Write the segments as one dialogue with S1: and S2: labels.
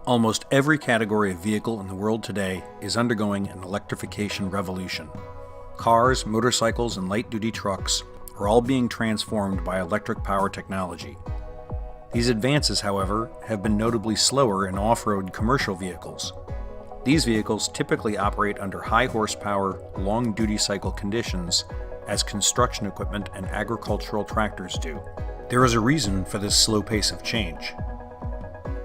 S1: Almost every category of vehicle in the world today is undergoing an electrification revolution. Cars, motorcycles, and light-duty trucks are all being transformed by electric power technology. These advances, however, have been notably slower in off-road commercial vehicles. These vehicles typically operate under high-horsepower, long-duty cycle conditions as construction equipment and agricultural tractors do. There is a reason for this slow pace of change.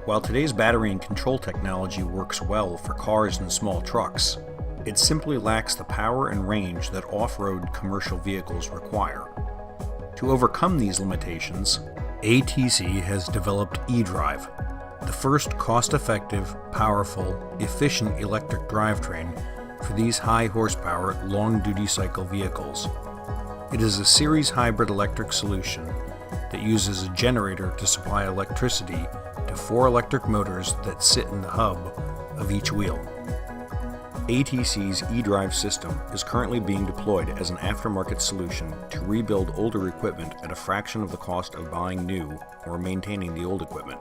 S1: While today's battery and control technology works well for cars and small trucks, it simply lacks the power and range that off-road commercial vehicles require. To overcome these limitations, ATC has developed eDrive, the first cost-effective, powerful, efficient electric drivetrain for these high-horsepower, long-duty cycle vehicles. It is a series hybrid electric solution that uses a generator to supply electricity to 4 electric motors that sit in the hub of each wheel. ATC's eDrive system is currently being deployed as an aftermarket solution to rebuild older equipment at a fraction of the cost of buying new or maintaining the old equipment.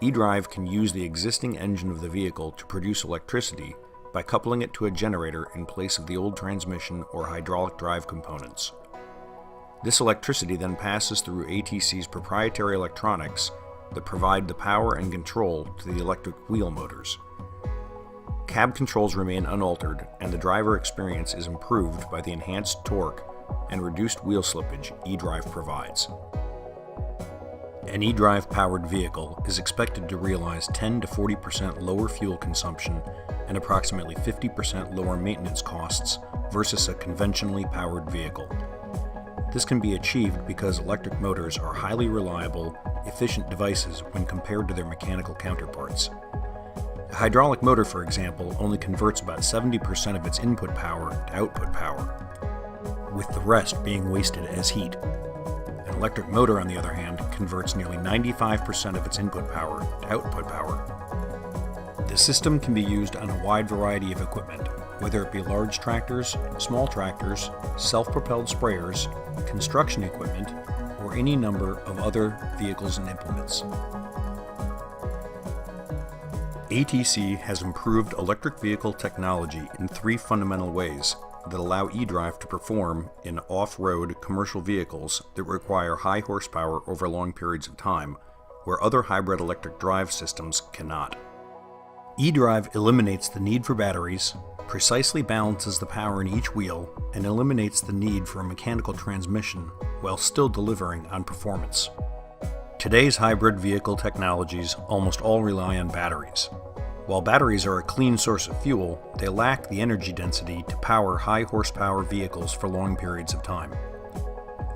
S1: eDrive can use the existing engine of the vehicle to produce electricity by coupling it to a generator in place of the old transmission or hydraulic drive components. This electricity then passes through ATC's proprietary electronics that provide the power and control to the electric wheel motors. Cab controls remain unaltered, and the driver experience is improved by the enhanced torque and reduced wheel slippage eDrive provides. An eDrive-powered vehicle is expected to realize 10 to 40% lower fuel consumption and approximately 50% lower maintenance costs versus a conventionally powered vehicle. This can be achieved because electric motors are highly reliable, efficient devices when compared to their mechanical counterparts. A hydraulic motor, for example, only converts about 70% of its input power to output power, with the rest being wasted as heat. An electric motor, on the other hand, converts nearly 95% of its input power to output power. The system can be used on a wide variety of equipment, whether it be large tractors, small tractors, self-propelled sprayers, construction equipment, or any number of other vehicles and implements. ATC has improved electric vehicle technology in 3 fundamental ways that allow eDrive to perform in off-road commercial vehicles that require high horsepower over long periods of time, where other hybrid electric drive systems cannot. eDrive eliminates the need for batteries, precisely balances the power in each wheel, and eliminates the need for a mechanical transmission while still delivering on performance. Today's hybrid vehicle technologies almost all rely on batteries. While batteries are a clean source of fuel, they lack the energy density to power high horsepower vehicles for long periods of time.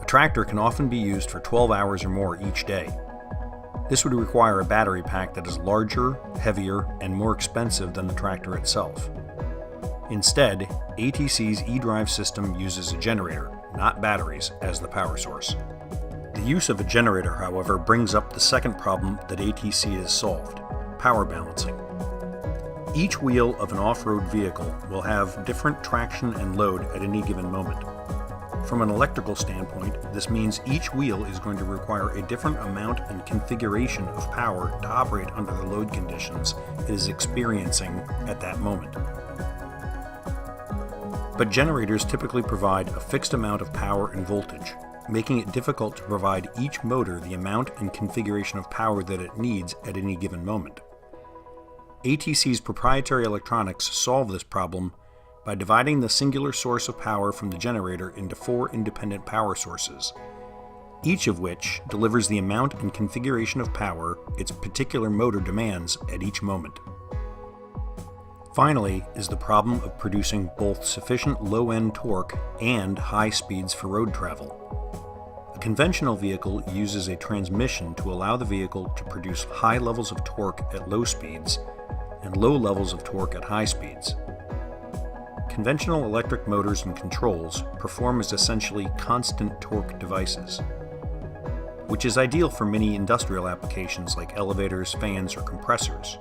S1: A tractor can often be used for 12 hours or more each day. This would require a battery pack that is larger, heavier, and more expensive than the tractor itself. Instead, ATC's eDrive system uses a generator, not batteries, as the power source. The use of a generator, however, brings up the second problem that ATC has solved: power balancing. Each wheel of an off-road vehicle will have different traction and load at any given moment. From an electrical standpoint, this means each wheel is going to require a different amount and configuration of power to operate under the load conditions it is experiencing at that moment. But generators typically provide a fixed amount of power and voltage, making it difficult to provide each motor the amount and configuration of power that it needs at any given moment. ATC's proprietary electronics solve this problem by dividing the singular source of power from the generator into 4 independent power sources, each of which delivers the amount and configuration of power its particular motor demands at each moment. Finally is the problem of producing both sufficient low-end torque and high speeds for road travel. A conventional vehicle uses a transmission to allow the vehicle to produce high levels of torque at low speeds and low levels of torque at high speeds. Conventional electric motors and controls perform as essentially constant torque devices, which is ideal for many industrial applications like elevators, fans, or compressors.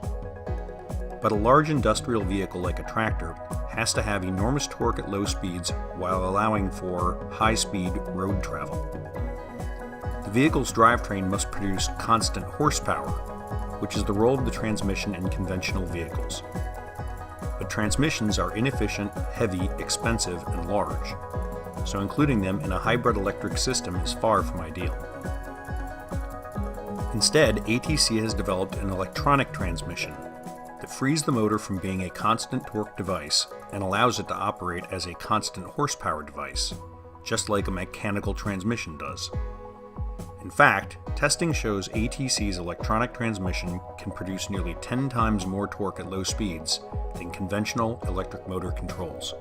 S1: But a large industrial vehicle like a tractor has to have enormous torque at low speeds while allowing for high-speed road travel. The vehicle's drivetrain must produce constant horsepower, which is the role of the transmission in conventional vehicles. But transmissions are inefficient, heavy, expensive, and large, so including them in a hybrid electric system is far from ideal. Instead, ATC has developed an electronic transmission that frees the motor from being a constant torque device and allows it to operate as a constant horsepower device, just like a mechanical transmission does. In fact, testing shows ATC's electronic transmission can produce nearly 10 times more torque at low speeds than conventional electric motor controls.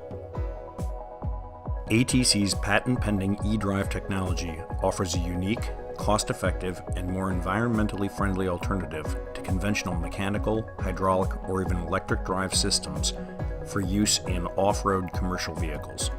S1: ATC's patent-pending eDrive technology offers a unique, cost-effective, and more environmentally friendly alternative to conventional mechanical, hydraulic, or even electric drive systems for use in off-road commercial vehicles.